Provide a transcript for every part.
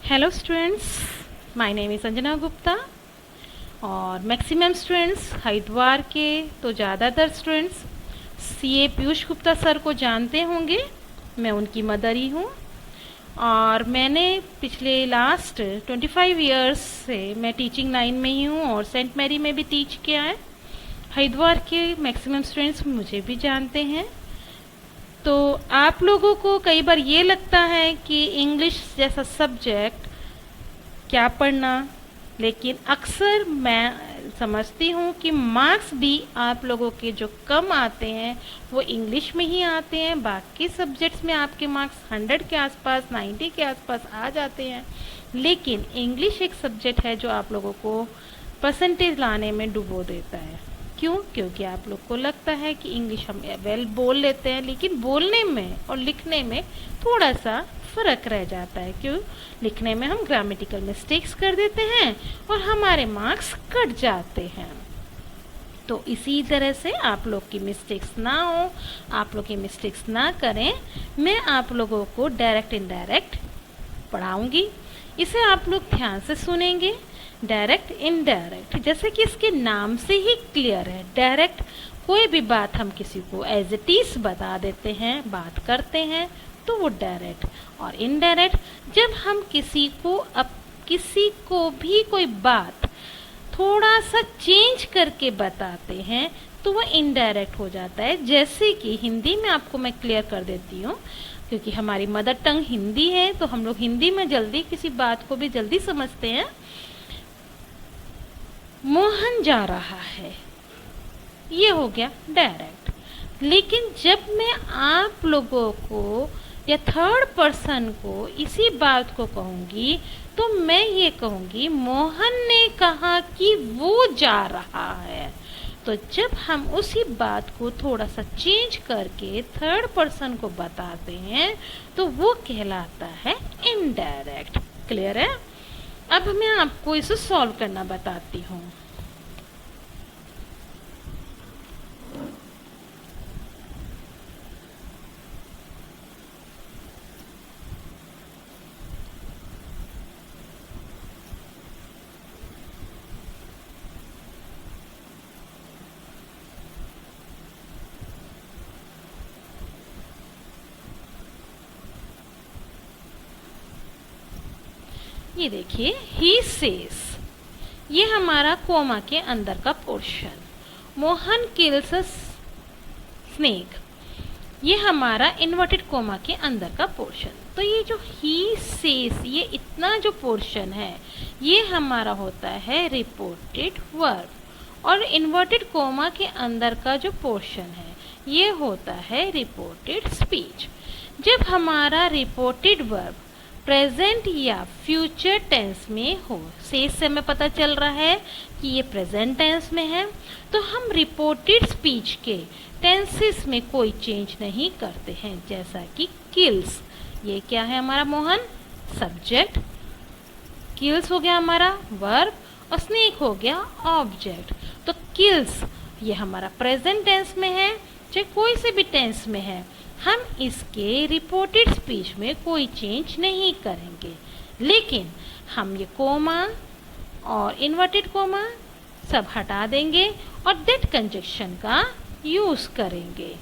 Hello students, my name is Anjana Gupta. और maximum students Haridwar के तो ज़्यादातर students CA Piyush Gupta sir को जानते होंगे। मैं उनकी मदर ही हूँ और मैंने पिछले लास्ट 25 इयर्स से मैं टीचिंग लाइन में ही हूँ और सेंट मैरी में भी टीच किया है। हरिद्वार के मैक्सिमम स्टूडेंट्स मुझे भी जानते हैं। तो आप लोगों को कई बार ये लगता है कि इंग्लिश जैसा सब्जेक्ट क्या पढ़ना, लेकिन अक्सर मैं समझती हूँ कि मार्क्स भी आप लोगों के जो कम आते हैं वो इंग्लिश में ही आते हैं। बाकी सब्जेक्ट्स में आपके मार्क्स 100 के आसपास, 90 के आसपास आ जाते हैं, लेकिन इंग्लिश एक सब्जेक्ट है जो आप लोगों को परसेंटेज लाने में डुबो देता है। क्यों? क्योंकि आप लोग को लगता है कि इंग्लिश हम वेल बोल लेते हैं, लेकिन बोलने में और लिखने में थोड़ा सा फ़र्क रह जाता है। क्यों? लिखने में हम ग्रामेटिकल मिस्टेक्स कर देते हैं और हमारे मार्क्स कट जाते हैं। तो इसी तरह से आप लोग की मिस्टेक्स ना हो, आप लोग की मिस्टेक्स ना करें, मैं आप लोगों को डायरेक्ट इनडायरेक्ट पढ़ाऊँगी। इसे आप लोग ध्यान से सुनेंगे। डायरेक्ट इनडायरेक्ट, जैसे कि इसके नाम से ही क्लियर है। डायरेक्ट कोई भी बात हम किसी को एज इट इज बता देते हैं, बात करते हैं, तो वो डायरेक्ट। और इनडायरेक्ट, जब हम किसी को भी कोई बात थोड़ा सा चेंज करके बताते हैं तो वो इनडायरेक्ट हो जाता है। जैसे कि हिंदी में आपको मैं क्लियर कर देती हूँ, क्योंकि हमारी मदर टंग हिंदी है तो हम लोग हिंदी में जल्दी किसी बात को भी जल्दी समझते हैं। मोहन जा रहा है, ये हो गया डायरेक्ट। लेकिन जब मैं आप लोगों को या थर्ड पर्सन को इसी बात को कहूँगी तो मैं ये कहूँगी मोहन ने कहा कि वो जा रहा है। तो जब हम उसी बात को थोड़ा सा चेंज करके थर्ड पर्सन को बताते हैं तो वो कहलाता है इनडायरेक्ट। क्लियर है? अब मैं आपको इसे सॉल्व करना बताती हूँ। ये देखिए, ही सेज, ये हमारा कोमा के अंदर का पोर्शन। मोहन किल्स अ स्नेक, ये हमारा इन्वर्टेड कोमा के अंदर का पोर्शन। तो ये जो ही सेज, ये इतना जो पोर्शन है ये हमारा होता है रिपोर्टेड वर्ब, और इन्वर्टेड कोमा के अंदर का जो पोर्शन है ये होता है रिपोर्टेड स्पीच। जब हमारा रिपोर्टेड वर्ब प्रेजेंट या फ्यूचर टेंस में हो, सेज से हमें पता चल रहा है कि ये प्रेजेंट टेंस में है, तो हम रिपोर्टेड स्पीच के टेंसेस में कोई चेंज नहीं करते हैं। जैसा कि किल्स, ये क्या है हमारा मोहन? सब्जेक्ट। किल्स हो गया हमारा वर्ब और स्नेक हो गया ऑब्जेक्ट। तो किल्स ये हमारा प्रेजेंट टेंस में है, चाहे कोई से भी टेंस में है, हम इसके रिपोर्टेड स्पीच में कोई चेंज नहीं करेंगे। लेकिन हम ये कोमा और इन्वर्टेड कोमा सब हटा देंगे और दैट कंजक्शन का यूज करेंगे।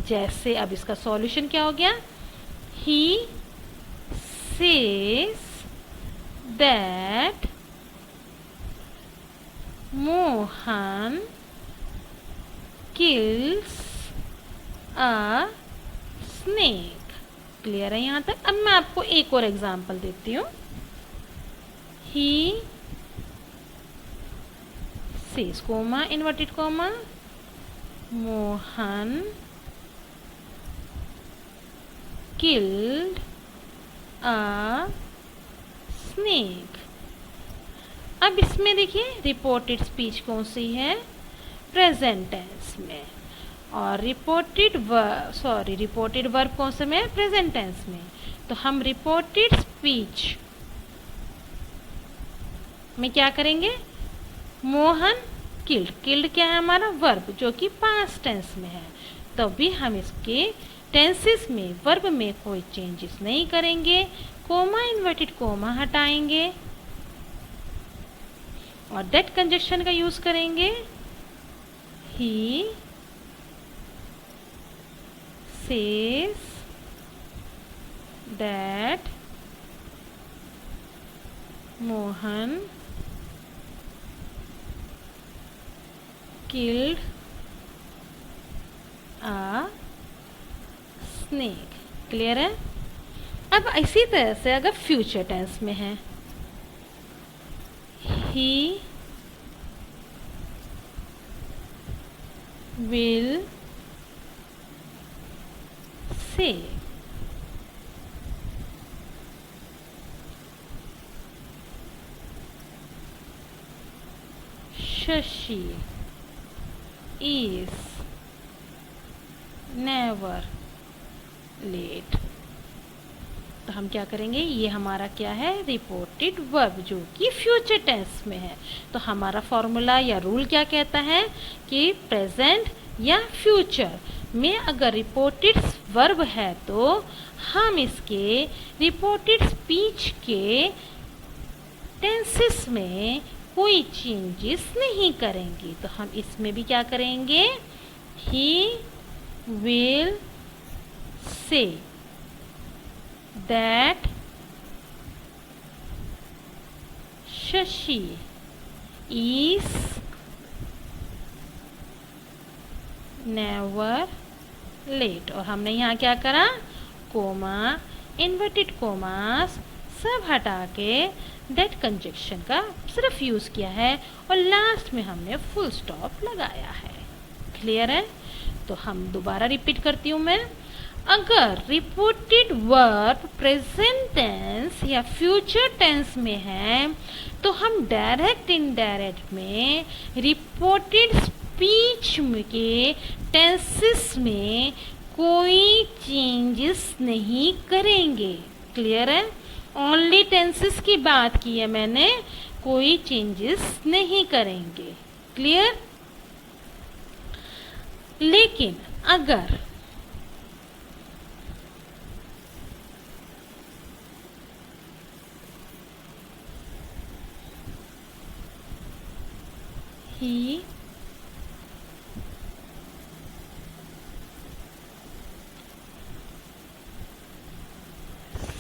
जैसे अब इसका सॉल्यूशन क्या हो गया? He says that Mohan kills a snake. Clear है यहाँ तक? अब मैं आपको एक और एग्जाम्पल देती हूँ। He says coma inverted comma Mohan killed a snake. अब इसमें देखिए रिपोर्टेड स्पीच कौन सी है? प्रेजेंट टेंस में। और रिपोर्टेड वर्ब कौन से में? प्रेजेंट टेंस में। तो हम रिपोर्टेड स्पीच में क्या करेंगे? मोहन किल्ड, किल्ड क्या है हमारा? वर्ब, जो कि पास्ट टेंस में है। तो भी हम इसके टेंसेस में वर्ब में कोई चेंजेस नहीं करेंगे, कोमा इन्वर्टेड कोमा हटाएंगे और दैट कंजक्शन का यूज करेंगे। He says that Mohan killed a snake। Clear है। अब इसी तरह से अगर फ्यूचर टेंस में है, he will say। Shashi is never late। तो हम क्या करेंगे, ये हमारा क्या है, रिपोर्टेड वर्ब जो कि फ्यूचर टेंस में है। तो हमारा फॉर्मूला या रूल क्या कहता है कि प्रेजेंट या फ्यूचर में अगर रिपोर्टेड वर्ब है तो हम इसके रिपोर्टेड स्पीच के टेंसेस में कोई चेंजेस नहीं करेंगे। तो हम इसमें भी क्या करेंगे, he will say that Shashi is never late. और हमने यहाँ क्या करा, कोमा, इन्वर्टेड कोमास सब हटा के दैट कंजक्शन का सिर्फ यूज किया है और लास्ट में हमने फुल स्टॉप लगाया है। क्लियर है। तो हम दोबारा रिपीट करती हूँ मैं। अगर रिपोर्टेड वर्ब प्रेजेंट टेंस या फ्यूचर टेंस में है तो हम डायरेक्ट इनडायरेक्ट में रिपोर्टेड स्पीच के टेंसेस में कोई चेंजेस नहीं करेंगे। क्लियर है। ओनली टेंसेस की बात की है मैंने, कोई चेंजेस नहीं करेंगे। क्लियर। लेकिन अगर he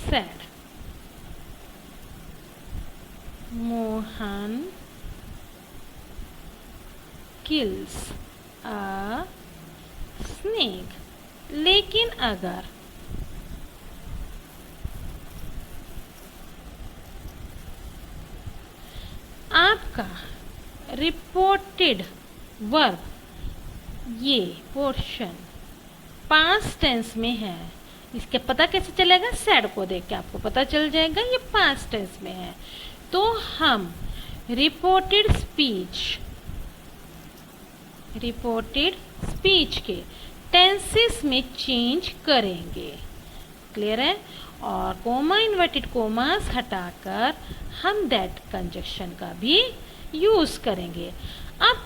said Mohan kills a snake। लेकिन अगर आपका रिपोर्टेड वर्ब ये पोर्शन पास्ट टेंस में है, इसके पता कैसे चलेगा, सैड को देख के आपको पता चल जाएगा ये पास्ट टेंस में है। तो हम रिपोर्टेड स्पीच के टेंसेस में चेंज करेंगे। क्लियर है। और कोमा इन्वर्टेड कोमास हटाकर हम दैट कंजक्शन का भी यूज करेंगे। अब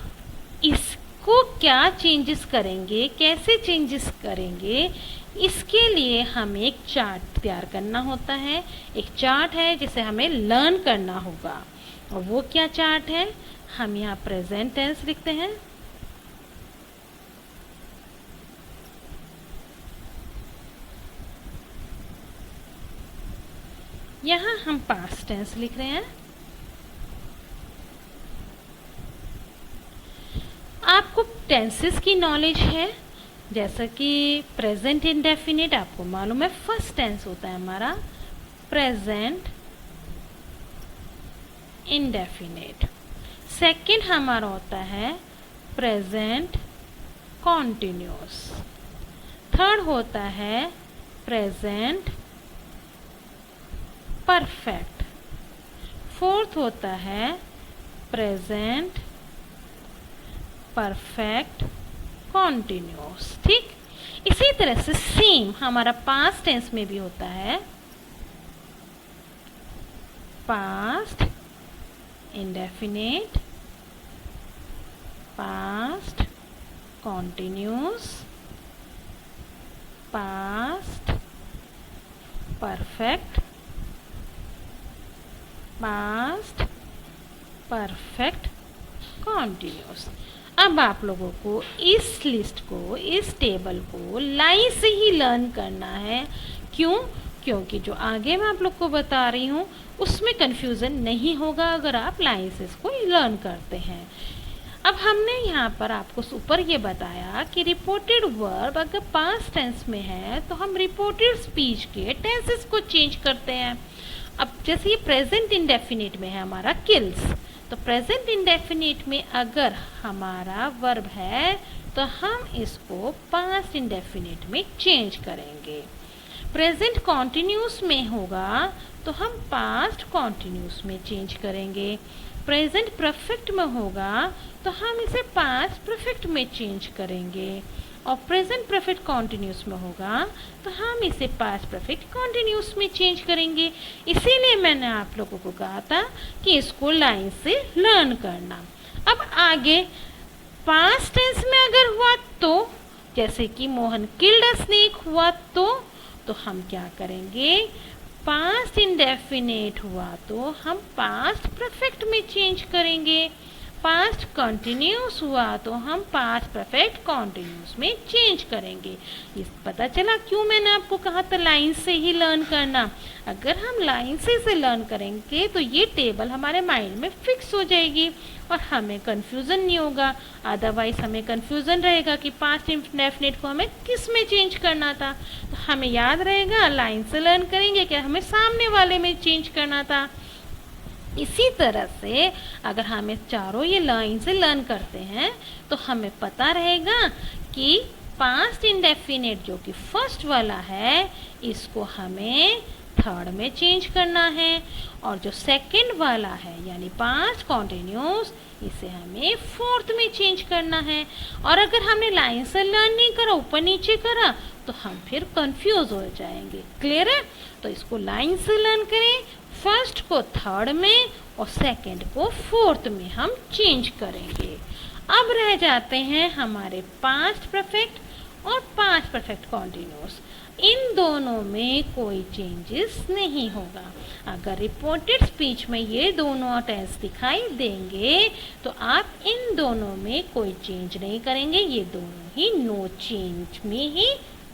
इसको क्या चेंजेस करेंगे, कैसे चेंजेस करेंगे, इसके लिए हमें एक चार्ट तैयार करना होता है। एक चार्ट है जिसे हमें लर्न करना होगा। और वो क्या चार्ट है, हम यहाँ प्रेजेंट टेंस लिखते हैं, यहाँ हम पास्ट टेंस लिख रहे हैं। आपको टेंसेस की नॉलेज है, जैसा कि प्रेजेंट इंडेफिनिट आपको मालूम है फर्स्ट टेंस होता है हमारा प्रेजेंट इंडेफिनिट। सेकंड हमारा होता है प्रेजेंट कॉन्टिन्यूस। थर्ड होता है प्रेजेंट परफेक्ट। फोर्थ होता है प्रेजेंट परफेक्ट कॉन्टिन्यूस। ठीक इसी तरह से सेम हमारा पास्ट टेंस में भी होता है past indefinite, past continuous, past perfect past perfect continuous. अब आप लोगों को इस लिस्ट को, इस टेबल को लाइन से ही लर्न करना है। क्यों? क्योंकि जो आगे मैं आप लोग को बता रही हूँ उसमें कंफ्यूजन नहीं होगा अगर आप लाइन से इसको लर्न करते हैं। अब हमने यहाँ पर आपको ऊपर ये बताया कि रिपोर्टेड वर्ब अगर पास्ट टेंस में है तो हम रिपोर्टेड स्पीच के टेंसेस को चेंज करते हैं। अब जैसे ये प्रेजेंट इंडेफिनिट में है हमारा किल्स, तो प्रेजेंट इंडेफिनिट में अगर हमारा वर्ब है तो हम इसको पास्ट इंडेफिनिट में चेंज करेंगे। प्रेजेंट कॉन्टिन्यूस में होगा तो हम पास्ट कॉन्टिन्यूस में चेंज करेंगे। प्रेजेंट परफेक्ट में होगा तो हम इसे पास्ट परफेक्ट में चेंज करेंगे। और प्रेजेंट परफेक्ट कॉन्टिन्यूस में होगा तो हम इसे पास्ट परफेक्ट कॉन्टिन्यूस में चेंज करेंगे। इसीलिए मैंने आप लोगों को कहा था कि इसको लाइन से लर्न करना। अब आगे पास्ट टेंस में अगर हुआ तो, जैसे कि मोहन किल्ड अ स्नेक हुआ तो हम क्या करेंगे? पास्ट इंडेफिनेट हुआ तो हम पास्ट परफेक्ट में चेंज करेंगे। पास्ट कंटिन्यूस हुआ तो हम पास्ट परफेक्ट कॉन्टिन्यूस में चेंज करेंगे। इस पता चला क्यों मैंने आपको कहा था लाइन से ही लर्न करना। अगर हम लाइन से लर्न करेंगे तो ये टेबल हमारे माइंड में फिक्स हो जाएगी और हमें कंफ्यूजन नहीं होगा। अदरवाइज हमें कंफ्यूजन रहेगा कि पास्ट इंडेफिनिट को हमें किस में चेंज करना था। तो हमें याद रहेगा लाइन से लर्न करेंगे कि हमें सामने वाले में चेंज करना था। इसी तरह से अगर हमें चारों ये लाइन से लर्न करते हैं तो हमें पता रहेगा कि पास्ट इंडेफिनिट जो कि फर्स्ट वाला है इसको हमें थर्ड में चेंज करना है, और जो सेकंड वाला है यानी पास्ट कॉन्टिन्यूस इसे हमें फोर्थ में चेंज करना है। और अगर हमने लाइन से लर्न नहीं करा, ऊपर नीचे करा, तो हम फिर कंफ्यूज हो जाएंगे। क्लियर है? तो इसको लाइन से लर्न करें, फर्स्ट को थर्ड में और सेकंड को फोर्थ में हम चेंज करेंगे। अब रह जाते हैं हमारे पास्ट परफेक्ट और पास्ट परफेक्ट कॉन्टिन्यूस। इन दोनों में कोई चेंजेस नहीं होगा। अगर रिपोर्टेड स्पीच में ये दोनों टेंस दिखाई देंगे तो आप इन दोनों में कोई चेंज नहीं करेंगे। ये दोनों ही नो चेंज में ही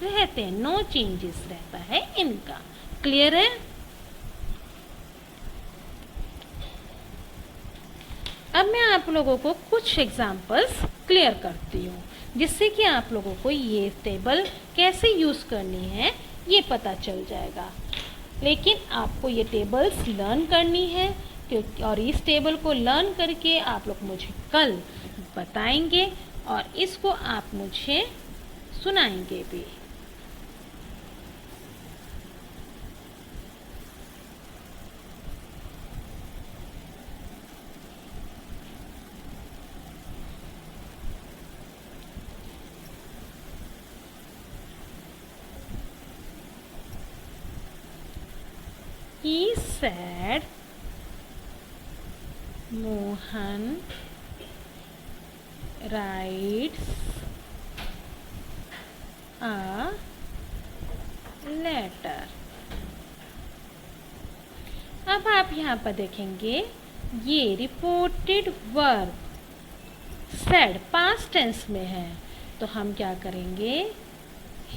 रहते हैं, नो चेंजेस रहता है इनका। क्लियर है? अब मैं आप लोगों को कुछ एग्जाम्पल्स क्लियर करती हूँ जिससे कि आप लोगों को ये टेबल कैसे यूज़ करनी है ये पता चल जाएगा। लेकिन आपको ये टेबल्स लर्न करनी है क्योंकि, और इस टेबल को लर्न करके आप लोग मुझे कल बताएंगे और इसको आप मुझे सुनाएंगे भी। He said, Mohan writes a letter. अब आप यहाँ पर देखेंगे ये reported verb said past tense में है तो हम क्या करेंगे?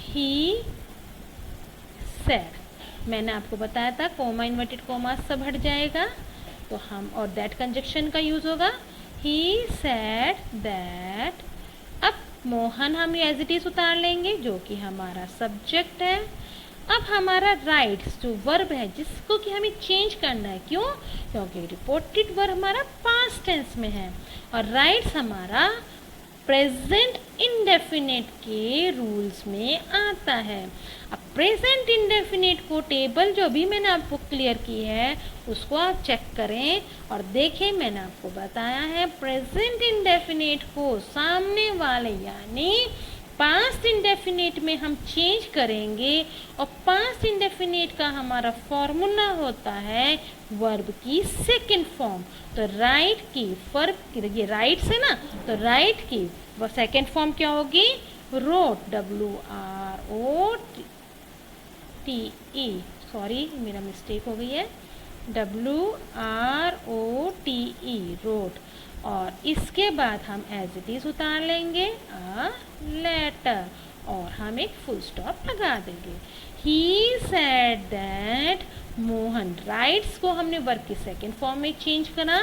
He said। मैंने आपको बताया था कोमा इन्वर्टेड कोमा सब हट जाएगा तो हम और दैट कंजक्शन का यूज होगा। ही सेड दैट। अब मोहन हम एज इट इज उतार लेंगे जो कि हमारा सब्जेक्ट है। अब हमारा राइट्स जो वर्ब है जिसको कि हमें चेंज करना है। क्यों? क्योंकि रिपोर्टेड वर्ब हमारा पास्ट टेंस में है और राइट्स हमारा प्रेजेंट इंडेफिनिट के रूल्स में आता है। अब प्रेजेंट इंडेफिनिट को टेबल जो भी मैंने आपको क्लियर की है उसको आप चेक करें और देखें। मैंने आपको बताया है प्रेजेंट इंडेफिनिट को सामने वाले यानी पास्ट इंडेफिनिट में हम चेंज करेंगे और पास्ट इंडेफिनिट का हमारा फॉर्मूला होता है वर्ब की सेकंड फॉर्म। तो राइट की वर्ब ये राइट से ना, तो राइट की सेकंड फॉर्म क्या होगी? Wrote, WROTE। सॉरी मेरा मिस्टेक हो गई है। WROTE रोट, और इसके बाद हम एज इट इज उतार लेंगे अ लेटर और हम एक फुल स्टॉप लगा देंगे। He said that Mohan writes को हमने वर्ब की सेकेंड फॉर्म में चेंज करा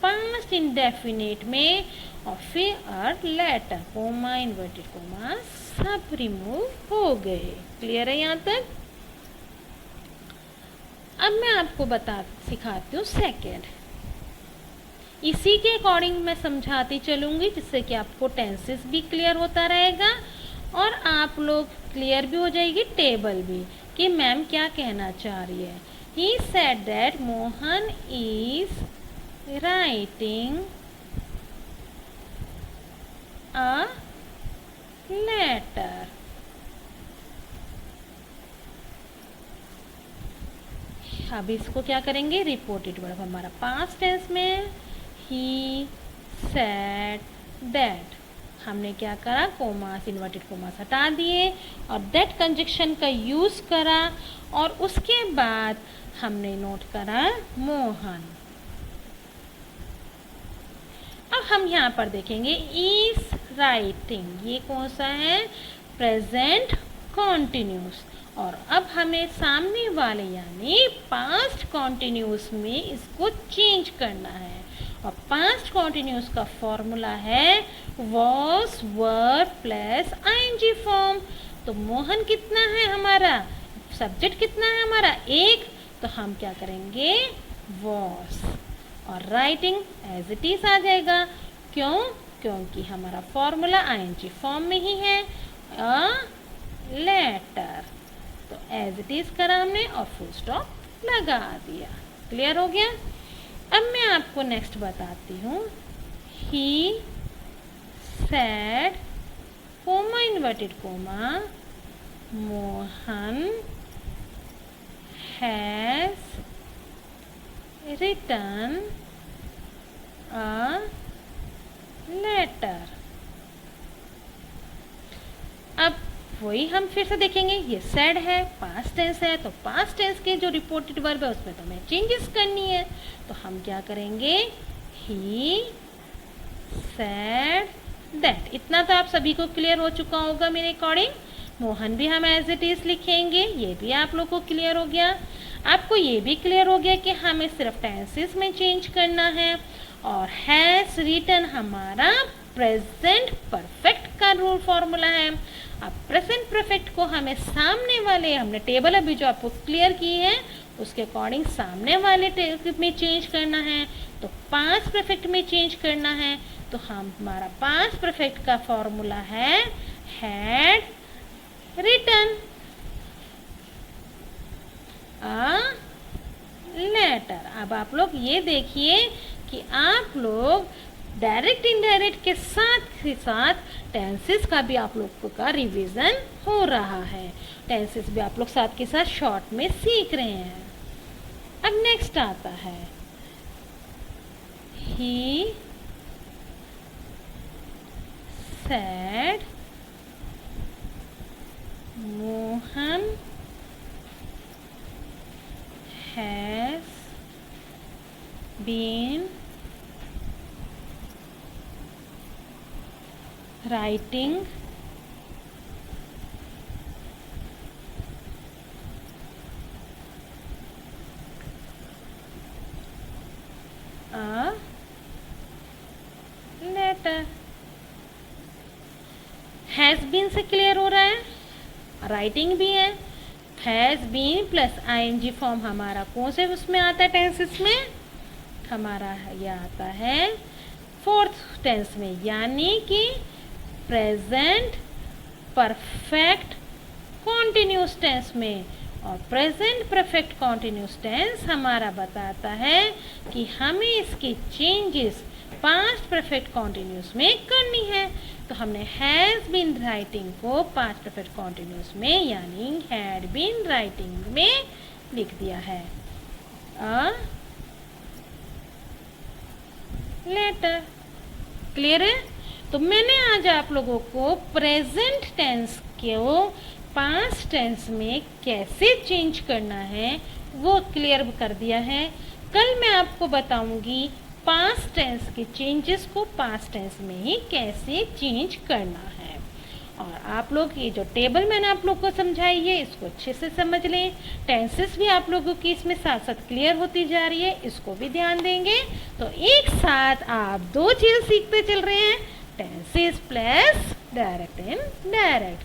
पास्ट इंडेफिनिट में, और फिर a letter comma inverted comma सब रिमूव हो गए। क्लियर है यहाँ तक? अब मैं आपको सिखाती हूँ सेकेंड। इसी के अकॉर्डिंग मैं समझाती चलूँगी, जिससे कि आपको टेंसेस भी क्लियर होता रहेगा और आप लोग क्लियर भी हो जाएगी टेबल भी कि मैम क्या कहना चाह रही है। He said that Mohan is writing a letter. अब इसको क्या करेंगे, रिपोर्टेड वर्ब हमारा पास्ट टेंस में ही सेड दैट, हमने क्या करा, कोमास इन्वर्टेड कोमास हटा दिए और दैट कंजक्शन का यूज करा, और उसके बाद हमने नोट करा मोहन। अब हम यहाँ पर देखेंगे इज राइटिंग, ये कौन सा है, प्रेजेंट कॉन्टिन्यूस, और अब हमें सामने वाले यानी पास्ट कॉन्टिन्यूस में इसको चेंज करना है, और पास्ट कॉन्टिन्यूस का फॉर्मूला है was verb plus ING form. तो मोहन कितना है हमारा, सब्जेक्ट कितना है हमारा, एक, तो हम क्या करेंगे वॉज, और राइटिंग एज इट इज आ जाएगा। क्यों? क्योंकि हमारा फॉर्मूला आईएनजी फॉर्म में ही है, अ लेटर, तो एज इट इज करा हमने और फुल स्टॉप लगा दिया। क्लियर हो गया? अब मैं आपको नेक्स्ट बताती हूँ। He said comma inverted comma Mohan has written a letter. अब वही हम फिर से देखेंगे, ये सेड है, पास्ट टेंस है, तो पास्ट टेंस के जो रिपोर्टेड वर्ब है उसमें तो हमें चेंजेस करनी है, तो हम क्या करेंगे, ही सेड दैट। इतना तो आप सभी को क्लियर हो चुका होगा मेरे अकॉर्डिंग। मोहन भी हम एज इट इज लिखेंगे, ये भी आप लोग को क्लियर हो गया। आपको ये भी क्लियर हो गया कि हमें सिर्फ टेंसेस में चेंज करना है, और हैज रिटन हमारा प्रेजेंट परफेक्ट का रूल फॉर्मूला है। अब प्रेजेंट परफेक्ट को हमें सामने वाले, हमने टेबल अभी जो आपको क्लियर की है उसके अकॉर्डिंग सामने वाले में चेंज करना है, तो पास्ट परफेक्ट में चेंज करना है, तो हमारा पास्ट परफेक्ट का फॉर्मूला है हैड रिटन अ लेटर। अब आप लोग ये देखिए कि आप लोग डायरेक्ट इनडायरेक्ट के साथ टेंसेस का भी आप लोगों का रिवीजन हो रहा है, टेंसेस भी आप लोग साथ के साथ शॉर्ट में सीख रहे हैं। अब नेक्स्ट आता है he said Mohan has been writing a letter। Has been से क्लियर हो रहा है, राइटिंग भी है, has been plus ING form हमारा कौन से उसमें आता है टेंसेस में, हमारा ये आता है फोर्थ टेंस में, यानी कि प्रेजेंट परफेक्ट कॉन्टिन्यूस टेंस में। और प्रेजेंट परफेक्ट कॉन्टिन्यूस टेंस हमारा बताता है कि हमें इसकी चेंजेस पास्ट परफेक्ट कॉन्टिन्यूस में करनी है, तो हमने हैज बीन राइटिंग को पास्ट परफेक्ट कॉन्टिन्यूस में यानी हैड बीन राइटिंग में लिख दिया है अ लेटर। क्लियर है? तो मैंने आज आप लोगों को प्रेजेंट टेंस को पास्ट टेंस में कैसे चेंज करना है वो क्लियर कर दिया है। कल मैं आपको बताऊंगी पास्ट टेंस के चेंजेस को पास्ट टेंस में ही कैसे चेंज करना है। और आप लोग ये जो टेबल मैंने आप लोग को समझाई है इसको अच्छे से समझ लें। टेंसेस भी आप लोगों की इसमें साथ साथ क्लियर होती जा रही है, इसको भी ध्यान देंगे तो एक साथ आप दो चीज़ सीखते चल रहे हैं, tenses plus direct and indirect.